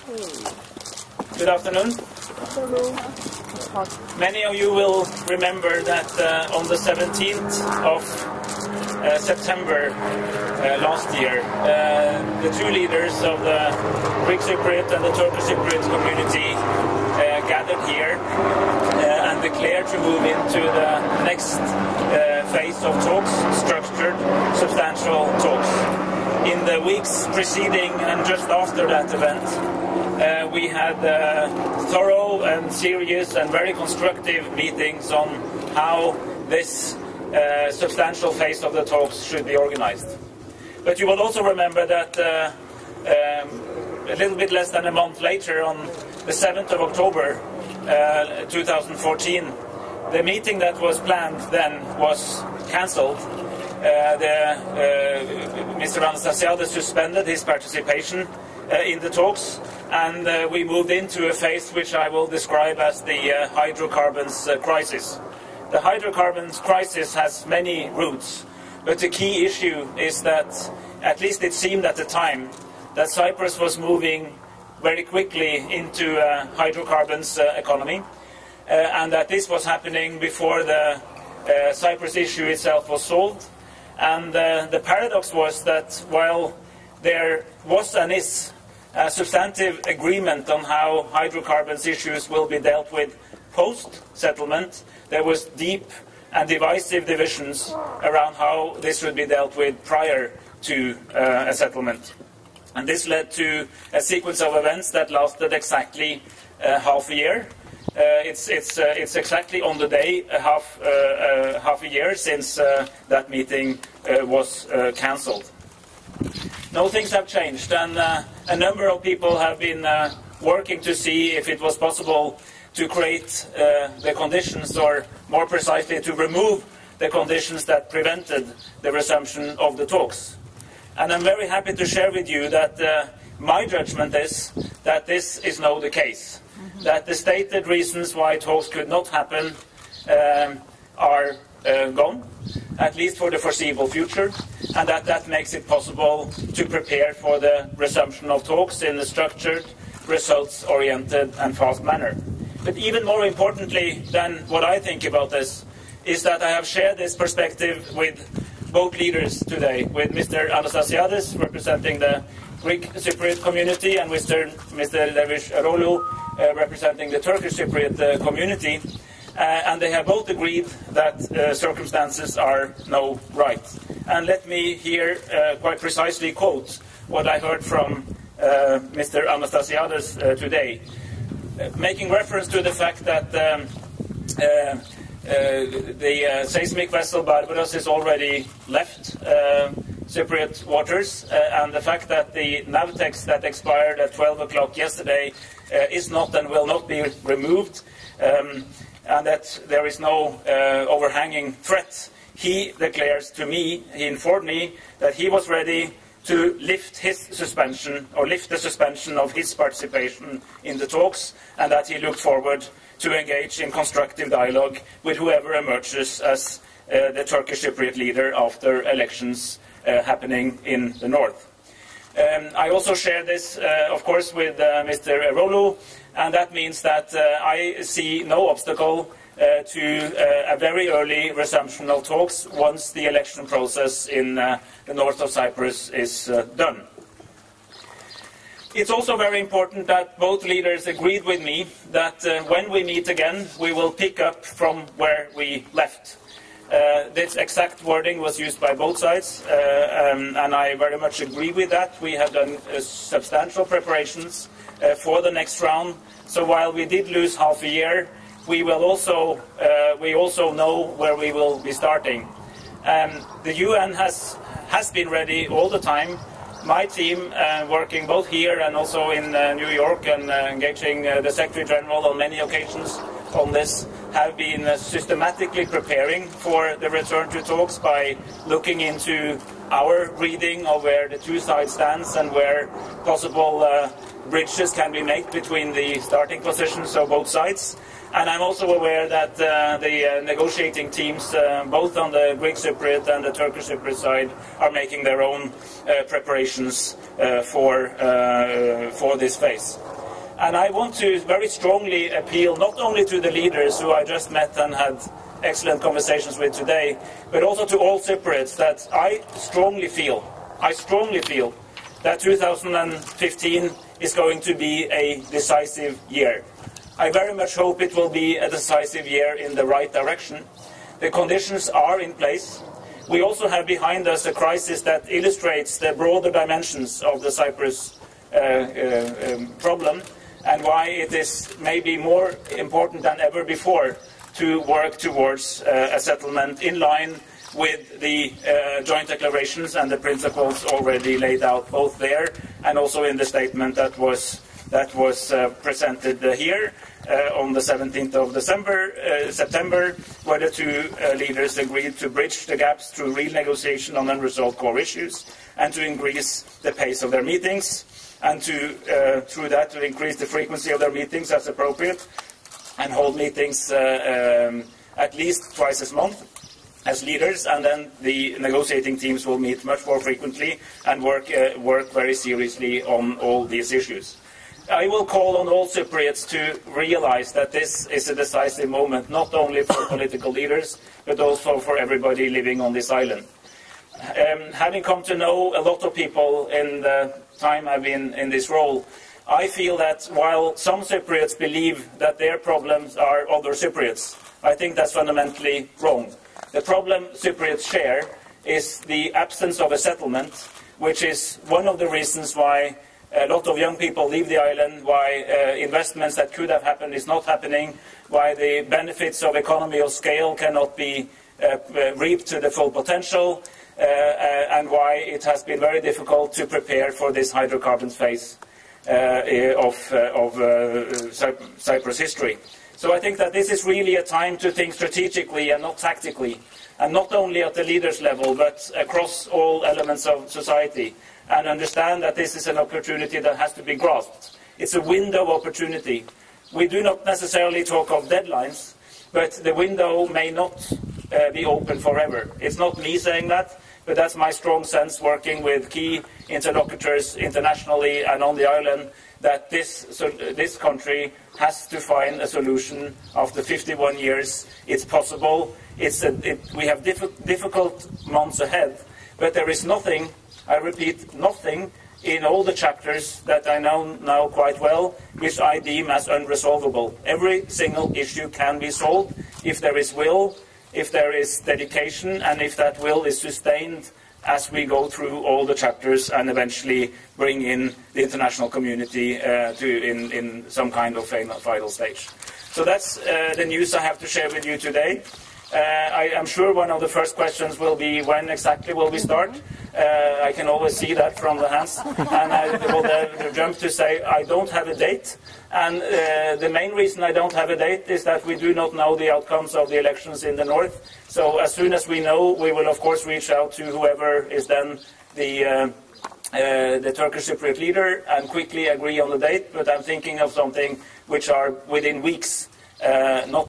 Good afternoon. Many of you will remember that on the 17th of September last year, the two leaders of the Greek Cypriot and the Turkish Cypriot community gathered here and declared to move into the next phase of talks, structured, substantial talks. In the weeks preceding and just after that event, we had thorough and serious and very constructive meetings on how this substantial phase of the talks should be organized. But you will also remember that a little bit less than a month later, on the 7th of October 2014, the meeting that was planned then was cancelled. Mr. Anastasiades suspended his participation in the talks, and we moved into a phase which I will describe as the hydrocarbons crisis. The hydrocarbons crisis has many roots, but the key issue is that, at least it seemed at the time, that Cyprus was moving very quickly into a hydrocarbons economy, and that this was happening before the Cyprus issue itself was solved. And the paradox was that while there was and is a substantive agreement on how hydrocarbons issues will be dealt with post-settlement, there was deep and divisive divisions around how this would be dealt with prior to a settlement. And this led to a sequence of events that lasted exactly half a year. It's exactly on the day half a year since that meeting was cancelled. No, things have changed, and a number of people have been working to see if it was possible to create the conditions, or more precisely to remove the conditions that prevented the resumption of the talks. And I'm very happy to share with you that my judgment is that this is now the case. That the stated reasons why talks could not happen are gone, at least for the foreseeable future, and that makes it possible to prepare for the resumption of talks in a structured, results-oriented and fast manner. But even more importantly than what I think about this is that I have shared this perspective with both leaders today, with Mr. Anastasiades, representing the Greek Cypriot community, and Mr. Levish Erolu, representing the Turkish Cypriot community, and they have both agreed that circumstances are now right. And let me here quite precisely quote what I heard from Mr. Anastasiades today, making reference to the fact that the seismic vessel Barbaros is already left Cypriot waters, and the fact that the Navtex that expired at 12 o'clock yesterday is not and will not be removed, and that there is no overhanging threat. He declares to me, he informed me, that he was ready to lift his suspension, or lift the suspension of his participation in the talks, and that he looked forward to engage in constructive dialogue with whoever emerges as the Turkish Cypriot leader after elections happening in the north. I also share this, of course, with Mr. Erolu, and that means that I see no obstacle to a very early resumption of talks once the election process in the north of Cyprus is done. It's also very important that both leaders agreed with me that when we meet again, we will pick up from where we left. This exact wording was used by both sides, and I very much agree with that. We have done substantial preparations for the next round, so while we did lose half a year, we also know where we will be starting. The UN has been ready all the time. My team, working both here and also in New York and engaging the Secretary General on many occasions on this, have been systematically preparing for the return to talks by looking into our reading of where the two sides stands and where possible bridges can be made between the starting positions of both sides. And I'm also aware that the negotiating teams, both on the Greek Cypriot and the Turkish Cypriot side, are making their own preparations for this phase. And I want to very strongly appeal not only to the leaders who I just met and had excellent conversations with today, but also to all Cypriots that I strongly feel that 2015 is going to be a decisive year. I very much hope it will be a decisive year in the right direction. The conditions are in place. We also have behind us a crisis that illustrates the broader dimensions of the Cyprus problem and why it is maybe more important than ever before to work towards a settlement in line with the joint declarations and the principles already laid out both there and also in the statement that was presented here on the 17th of September, where the two leaders agreed to bridge the gaps through real negotiation on unresolved core issues and to increase the pace of their meetings and to, through that, to increase the frequency of their meetings as appropriate and hold meetings at least twice a month as leaders, and then the negotiating teams will meet much more frequently and work very seriously on all these issues. I will call on all Cypriots to realize that this is a decisive moment, not only for political leaders, but also for everybody living on this island. Having come to know a lot of people in the time I've been in this role, I feel that while some Cypriots believe that their problems are other Cypriots, I think that's fundamentally wrong. The problem Cypriots share is the absence of a settlement, which is one of the reasons why a lot of young people leave the island, why investments that could have happened is not happening, why the benefits of economy of scale cannot be reaped to the full potential, and why it has been very difficult to prepare for this hydrocarbons phase of Cyprus history. So I think that this is really a time to think strategically and not tactically, and not only at the leaders level, but across all elements of society, and understand that this is an opportunity that has to be grasped. It's a window of opportunity. We do not necessarily talk of deadlines, but the window may not be open forever. It's not me saying that, but that's my strong sense working with key interlocutors internationally and on the island, that this country has to find a solution after 51 years. It's possible. We have difficult months ahead, but there is nothing, I repeat, nothing in all the chapters that I know now quite well, which I deem as unresolvable. Every single issue can be solved if there is will, if there is dedication, and if that will is sustained as we go through all the chapters and eventually bring in the international community in some kind of final stage. So that's the news I have to share with you today. I am sure one of the first questions will be, when exactly will we start? I can always see that from the hands. And I will jump to say I don't have a date. And the main reason I don't have a date is that we do not know the outcomes of the elections in the north. So as soon as we know, we will of course reach out to whoever is then the Turkish Cypriot leader and quickly agree on the date. But I'm thinking of something which are within weeks, not